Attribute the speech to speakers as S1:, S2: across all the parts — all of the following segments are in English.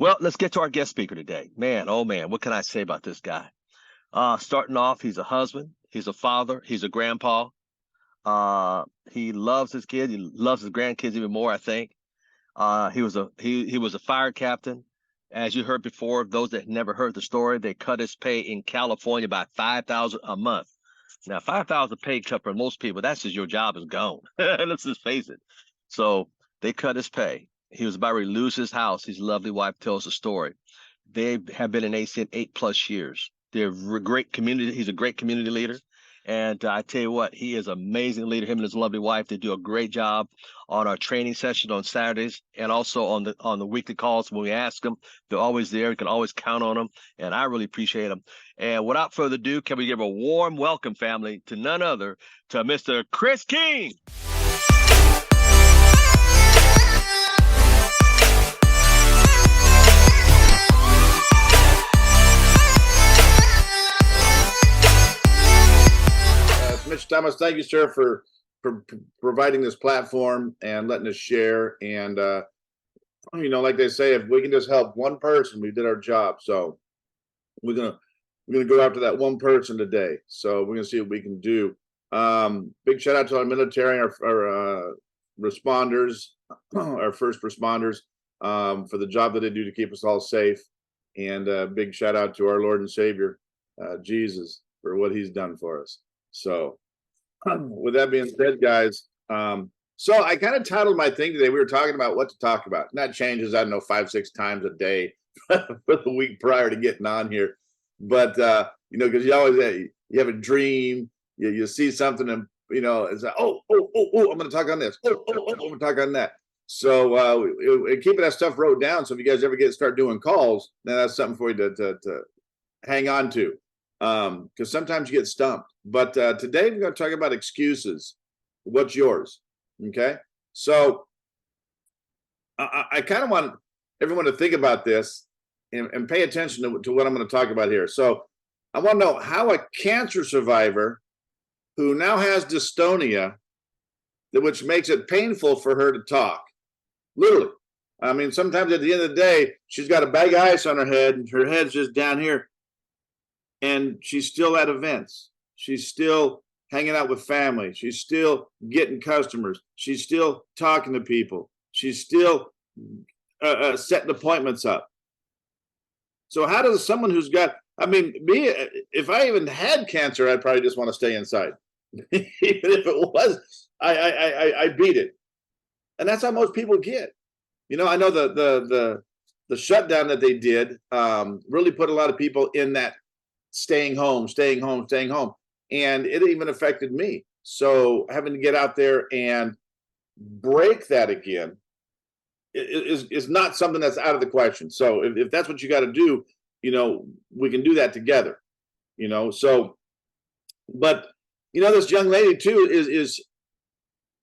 S1: Well, let's get to our guest speaker today. Man, oh man, what can I say about this guy? Starting off, he's a husband, he's a father, he's a grandpa. He loves his kids, he loves his grandkids even more, I think. He was a fire captain. As you heard before, those that never heard the story, they cut his pay in California by 5,000 a month. Now, 5,000 pay cut for most people, that's just your job is gone. Let's just face it. So they cut his pay. He was about to lose his house. His lovely wife tells the story. They have been in ACN 8+ years. They're a great community. He's a great community leader. And I tell you what, he is an amazing leader. Him and his lovely wife, they do a great job on our training session on Saturdays and also on the weekly calls when we ask them. They're always there. You can always count on them. And I really appreciate them. And without further ado, can we give a warm welcome, family, to none other, to Mr. Chris King.
S2: Mr. Thomas, thank you, sir, for providing this platform and letting us share. And like they say, if we can just help one person, we did our job. So we're gonna go after that one person today. So we're gonna see what we can do. Big shout out to our military, our responders, our first responders, for the job that they do to keep us all safe. And big shout out to our Lord and Savior, Jesus, for what He's done for us. So with that being said, guys, so I kind of titled my thing today. We were talking about what to talk about. And that changes, I don't know, 5-6 times a day for the week prior to getting on here. But, because you always you have a dream, you see something and, it's like, oh, I'm going to talk on this. I'm going to talk on that. So keeping that stuff wrote down. So if you guys ever start doing calls, then that's something for you to hang on to. Because sometimes you get stumped. But today we're going to talk about excuses. What's yours? Okay. So I kind of want everyone to think about this and pay attention to what I'm going to talk about here. So I want to know how a cancer survivor who now has dystonia, which makes it painful for her to talk. Literally. I mean, sometimes at the end of the day, she's got a bag of ice on her head and her head's just down here. And she's still at events. She's still hanging out with family. She's still getting customers. She's still talking to people. She's still setting appointments up. So how does someone who's got, me, if I even had cancer, I'd probably just want to stay inside. Even if it was, I beat it. And that's how most people get. I know the shutdown that they did really put a lot of people in that staying home. And it even affected me. So having to get out there and break that again is not something that's out of the question. So if that's what you got to do, we can do that together, so, but, this young lady too is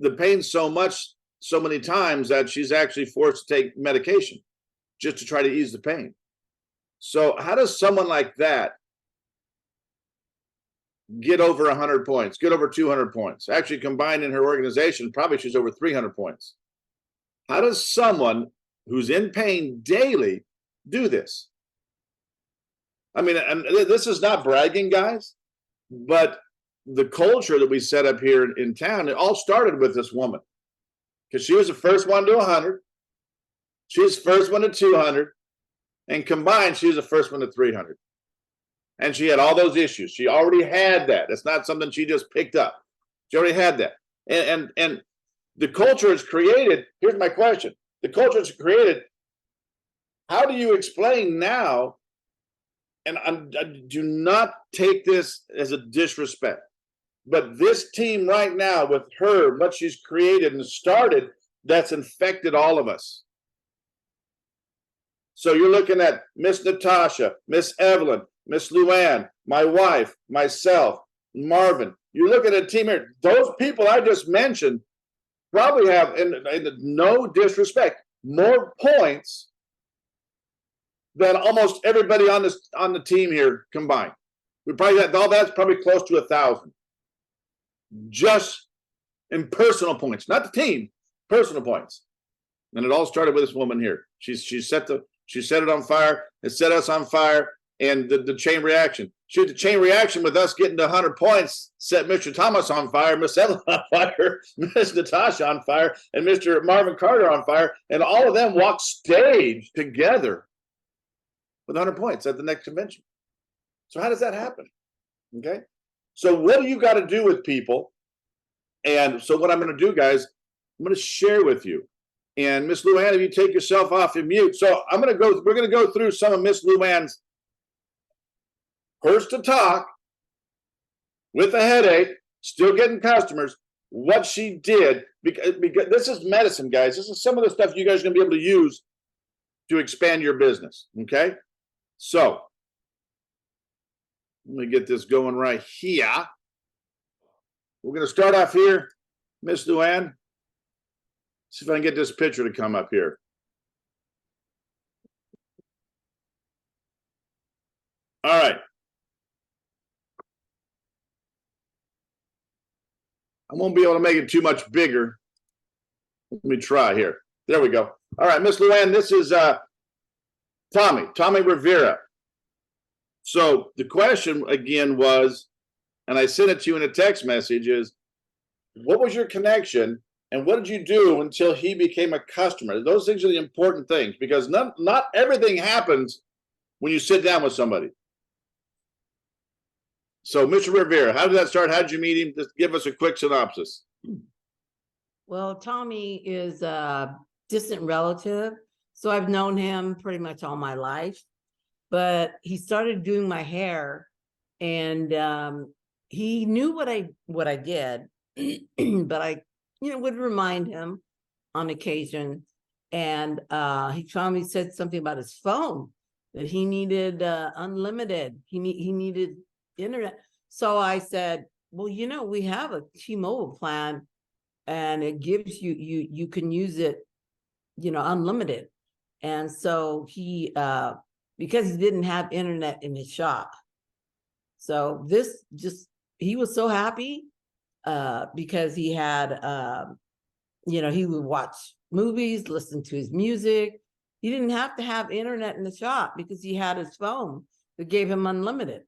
S2: the pain so many times that she's actually forced to take medication just to try to ease the pain. So how does someone like that get over 100 points, get over 200 points? Actually, combined in her organization, probably she's over 300 points. How does someone who's in pain daily do this? And this is not bragging, guys, but the culture that we set up here in town, it all started with this woman, because she was the first one to 100. She was the first one to 200. And combined, she was the first one to 300. And she had all those issues. She already had that. It's not something she just picked up. She already had that. And the culture is created. Here's my question. The culture is created. How do you explain now? And I do not take this as a disrespect, but this team right now with her, what she's created and started, that's infected all of us. So you're looking at Miss Natasha, Miss Evelyn, Miss Luann, my wife, myself, Marvin. You look at a team here. Those people I just mentioned probably have, and no disrespect, more points than almost everybody on the team here combined. We probably got all that's probably close to 1,000, just in personal points, not the team, personal points. And it all started with this woman here. She set the She set it on fire. It set us on fire, and the chain reaction. Shoot, the chain reaction with us getting to 100 points set Mr. Thomas on fire, Miss Evelyn on fire, Miss Natasha on fire, and Mr. Marvin Carter on fire, and all of them walked stage together with 100 points at the next convention. So how does that happen? Okay. So what do you got to do with people? And so what I'm going to do, guys, I'm going to share with you. And Miss Luann, if you take yourself off and mute. So we're going to go through some of Miss Luann's first to talk with a headache, still getting customers, what she did, because this is medicine, guys. This is some of the stuff you guys are going to be able to use to expand your business. Okay. So let me get this going right here. We're going to start off here, Miss Luann. See if I can get this picture to come up here. All right. I won't be able to make it too much bigger. Let me try here. There we go. All right, Miss Luann, this is Tommy Rivera. So the question again was, and I sent it to you in a text message, is what was your connection and what did you do until he became a customer? Those things are the important things, because not everything happens when you sit down with somebody. So, Mr. Rivera, how did that start? How did you meet him? Just give us a quick synopsis.
S3: Well, Tommy is a distant relative, so I've known him pretty much all my life. But he started doing my hair, and he knew what I did, but I, would remind him on occasion. And he finally said something about his phone, that he needed unlimited. He needed internet. So I said, well, we have a T-Mobile plan, and it gives you can use it, unlimited. And so he because he didn't have internet in his shop, so he was so happy because he had he would watch movies, listen to his music. He didn't have to have internet in the shop because he had his phone that gave him unlimited.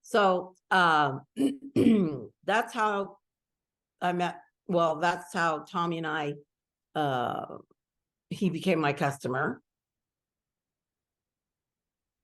S3: So that's how I met. Well, that's how Tommy and I, he became my customer.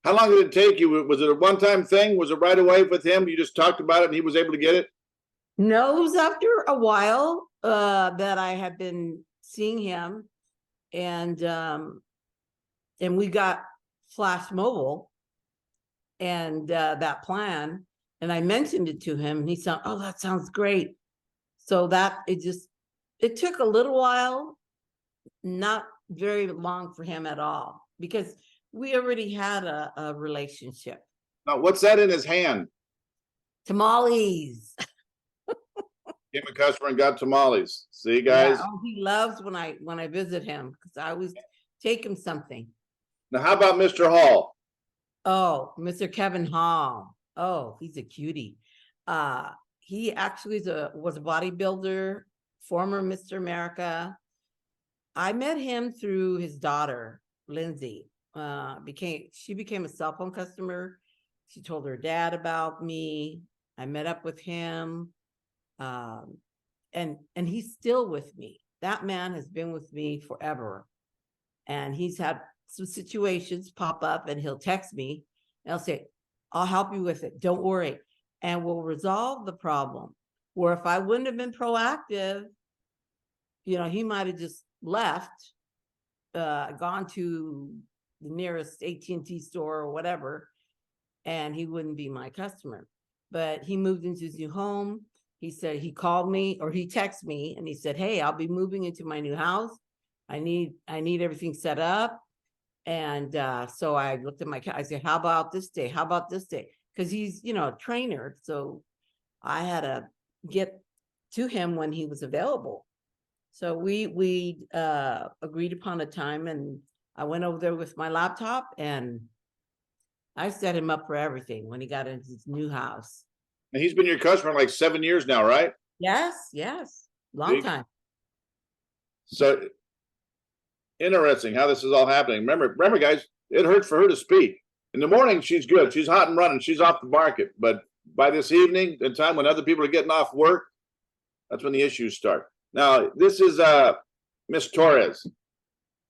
S2: How long did it take you? Was it a one-time thing? Was it right away with him? You just talked about it and he was able to get it?
S3: No, it was after a while that I had been seeing him, and we got Flash Mobile and that plan, and I mentioned it to him, and he said, "Oh, that sounds great." So it took a little while, not very long for him at all, because we already had a relationship.
S2: Now, what's that in his hand?
S3: Tamales.
S2: Came a customer and got tamales. See, guys?
S3: Yeah, he loves when I visit him, because I always take him something.
S2: Now, how about Mr. Hall?
S3: Oh, Mr. Kevin Hall. Oh, he's a cutie. He actually was a bodybuilder, former Mr. America. I met him through his daughter, Lindsay. She became a cell phone customer. She told her dad about me. I met up with him. And he's still with me. That man has been with me forever. And he's had some situations pop up, and he'll text me and I'll say, "I'll help you with it. Don't worry." And we'll resolve the problem. Where if I wouldn't have been proactive, he might have just left, gone to the nearest AT&T store or whatever, and he wouldn't be my customer. But he moved into his new home. He said, he called me, or he texted me, and he said, "Hey, I'll be moving into my new house. I need everything set up." And so I looked at I said, "How about this day? How about this day?" Because he's, a trainer. So I had to get to him when he was available. So we agreed upon a time, and I went over there with my laptop, and I set him up for everything when he got into his new house.
S2: And he's been your customer like 7 years now, right?
S3: Yes. Long time.
S2: So Interesting how this is all happening. Remember, guys, it hurts for her to speak. In the morning, she's good. She's hot and running. She's off the market. But by this evening, the time when other people are getting off work, that's when the issues start. Now, this is Miss Torres.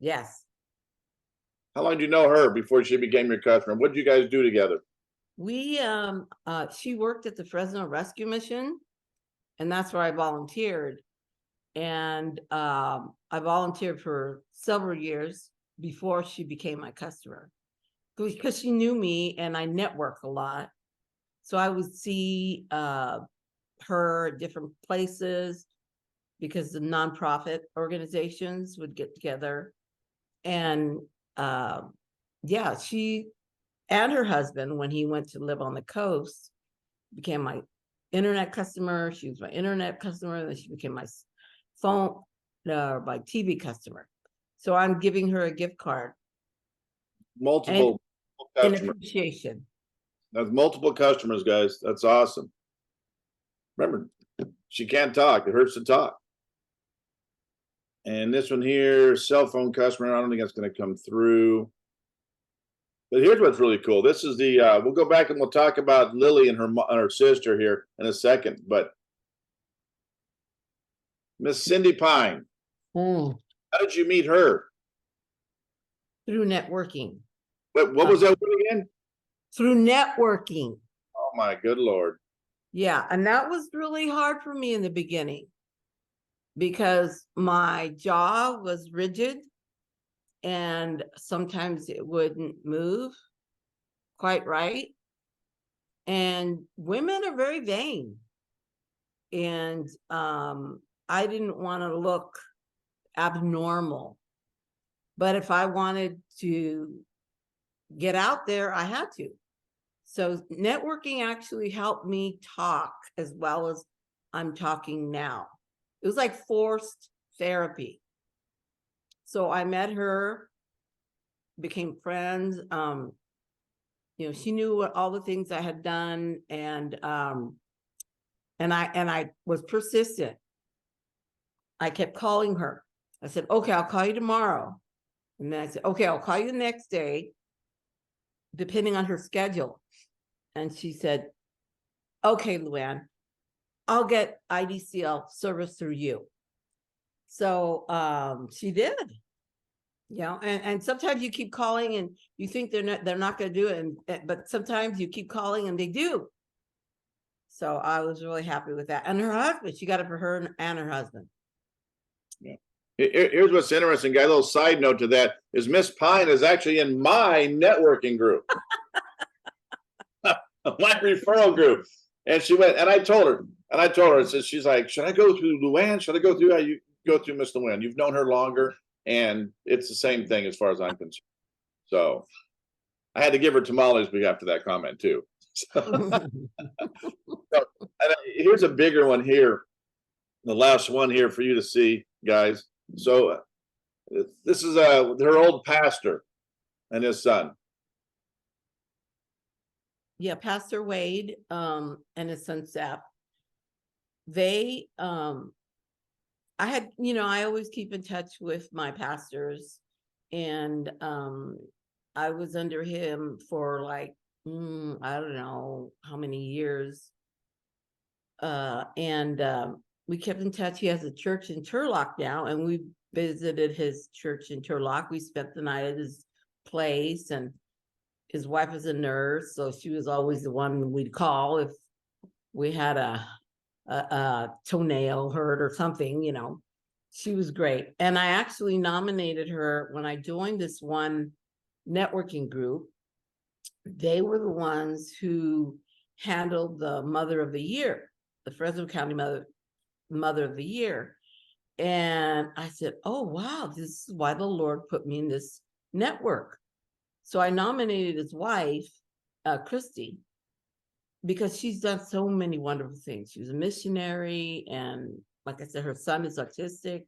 S3: Yes.
S2: How long did you know her before she became your customer? What did you guys do together?
S3: We she worked at the Fresno Rescue Mission, and that's where I volunteered. And I volunteered for several years before she became my customer, because she knew me and I network a lot. So I would see her at different places because the nonprofit organizations would get together. And yeah, she and her husband, when he went to live on the coast, became my internet customer. She was my internet customer, and then she became my phone, my TV customer. So I'm giving her a gift card.
S2: Multiple
S3: in
S2: customers.
S3: appreciation.
S2: That's multiple customers, guys. That's awesome. Remember, she can't talk. It hurts to talk. And this one here, cell phone customer. I don't think that's going to come through. But here's what's really cool. This is the, we'll go back and we'll talk about Lily and her sister here in a second. But Miss Cindy Pine, how did you meet her?
S3: Through networking.
S2: What was that word again?
S3: Through networking.
S2: Oh my good Lord.
S3: Yeah, and that was really hard for me in the beginning because my jaw was rigid and sometimes it wouldn't move quite right. And women are very vain. And I didn't want to look abnormal. But if I wanted to get out there, I had to. So networking actually helped me talk as well as I'm talking now. It was like forced therapy. So I met her, became friends. You know, she knew what all the things I had done, and I was persistent. I kept calling her. I said, okay, I'll call you tomorrow. And then I said, okay, I'll call you the next day, depending on her schedule. And she said, okay, Luann, I'll get IDCL service through you. So she did, you know, and sometimes you keep calling and you think they're not going to do it. But sometimes you keep calling and they do. So I was really happy with that. And her husband, she got it for her and her husband.
S2: Yeah. Here's what's interesting, guy. A little side note to that is Miss Pine is actually in my networking group, my referral group. And she went, and I told her, I said, she's like, should I go through Luann? Should I go through? You go through Miss Luann. You've known her longer, and it's the same thing as far as I'm concerned. So I had to give her tamales after that comment too. So, here's a bigger one here, the last one here for you to see, guys. So this is her old pastor and his son.
S3: Yeah, Pastor Wade and his son Sept. They I had, you know, I always keep in touch with my pastors, and I was under him for like I don't know how many years. And we kept in touch. He has a church in Turlock now, and we visited his church in Turlock. We spent the night at his place, and his wife is a nurse, so she was always the one we'd call if we had a toenail hurt or something, you know. She was great. And I actually nominated her when I joined this one networking group. They were the ones who handled the Mother of the Year, the Fresno County Mother of the Year. And I said, oh, wow, this is why the Lord put me in this network. So I nominated his wife, Christy, because she's done so many wonderful things. She was a missionary, and like I said, her son is autistic,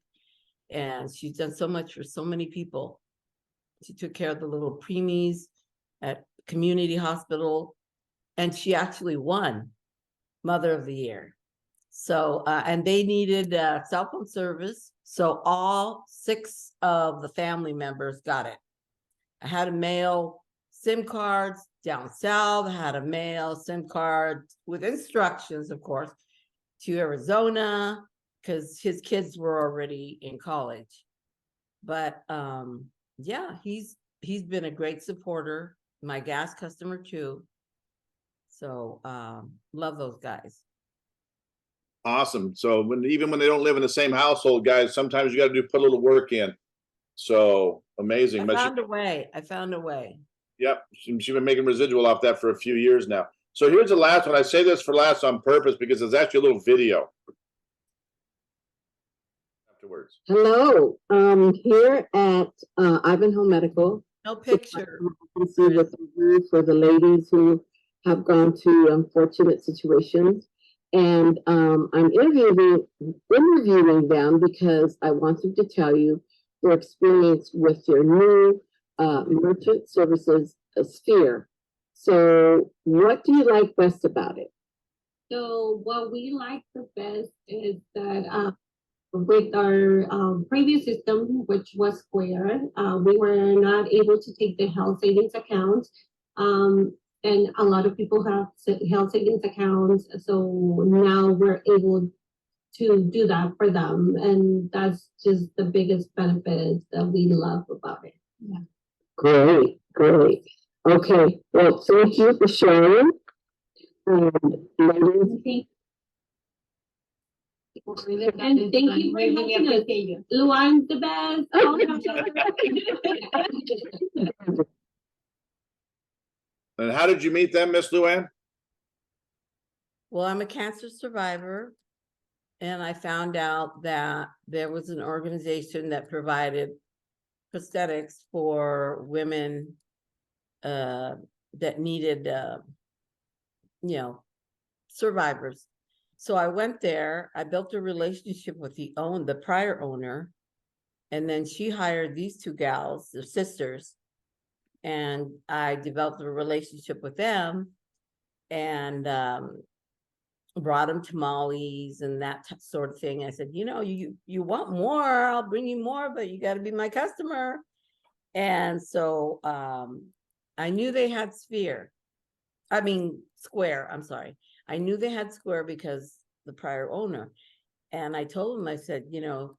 S3: and she's done so much for so many people. She took care of the little preemies at community hospital, and she actually won Mother of the Year. So, and they needed cell phone service. So all 6 of the family members got it. I had to mail SIM cards down south. I had to mail SIM cards with instructions, of course, to Arizona because his kids were already in college. But yeah, he's been a great supporter, my gas customer too. So love those guys.
S2: Awesome. So even when they don't live in the same household, guys, sometimes you got to put a little work in. So amazing.
S3: I found a way.
S2: Yep. She's been making residual off that for a few years now. So here's the last one. I say this for last on purpose because it's actually a little video. Afterwards.
S4: Hello. Here at Ivanhoe Medical.
S3: No picture.
S4: You can see the review for the ladies who have gone to unfortunate situations. And I'm interviewing them because I want them to tell you their experience with your new merchant services sphere. So what do you like best about it?
S5: So what we like the best is that with our previous system, which was Square, we were not able to take the health savings account. And a lot of people have health savings accounts. So now we're able to do that for them. And that's just the biggest benefit that we love about it. Yeah.
S4: Great, great. Okay, well, thank you for sharing. Ladies,
S5: And thank you very much. Luan's the best.
S2: And how did you meet them, Miss Luann?
S3: Well, I'm a cancer survivor, and I found out that there was an organization that provided prosthetics for women that needed, survivors. So I went there. I built a relationship with the prior owner, and then she hired these 2 gals, their sisters, and I developed a relationship with them, and brought them tamales and that sort of thing. I said, you want more, I'll bring you more, but you got to be my customer. And so I knew they had Square. I'm sorry. I knew they had Square because the prior owner. And I told them, I said, you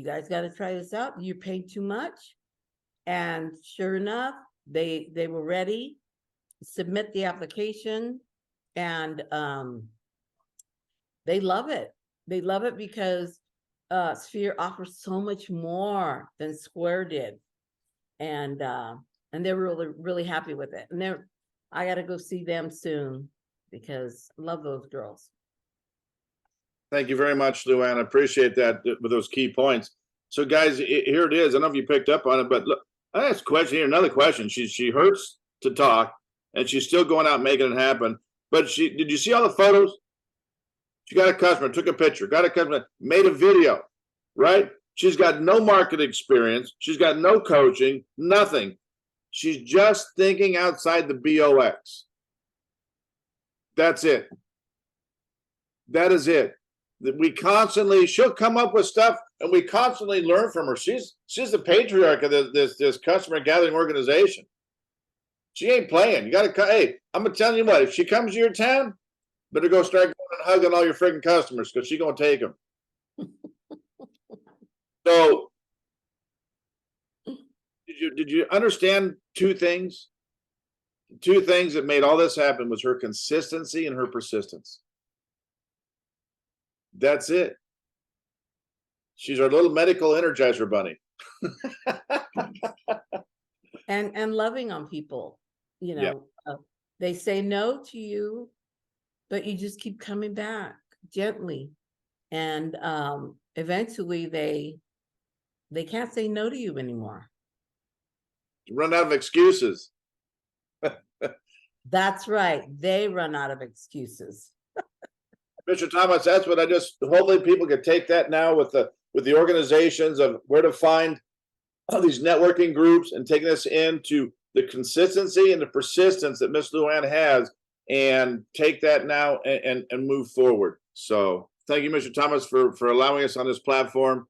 S3: guys got to try this out. You're paying too much. And sure enough, they were ready to submit the application, and they love it. They love it because Sphere offers so much more than Square did, and they're really, really happy with it. And I got to go see them soon because I love those girls.
S2: Thank you very much, Luann. I appreciate that with those key points. So, guys, here it is. I don't know if you picked up on it, but look, I asked a question here. Another question. She hurts to talk, and she's still going out making it happen. But did you see all the photos? She got a customer, took a picture, got a customer, made a video, right? She's got no market experience. She's got no coaching, nothing. She's just thinking outside the BOX. That's it. That is it. She'll come up with stuff, and we constantly learn from her. She's the patriarch of this customer gathering organization. She ain't playing. Hey, I'm gonna tell you what, if she comes to your town, better go start going and hugging all your freaking customers because she's gonna take them. So did you understand 2 things? 2 things that made all this happen was her consistency and her persistence. That's it. She's our little medical energizer bunny.
S3: and loving on people, they say no to you, but you just keep coming back gently, and eventually they can't say no to you anymore.
S2: You run out of excuses.
S3: That's right. They run out of excuses.
S2: Mr. Thomas, that's what hopefully people can take that now with the organizations of where to find all these networking groups, and taking this into the consistency and the persistence that Miss Luann has, and take that now and move forward. So thank you, Mr. Thomas, for allowing us on this platform.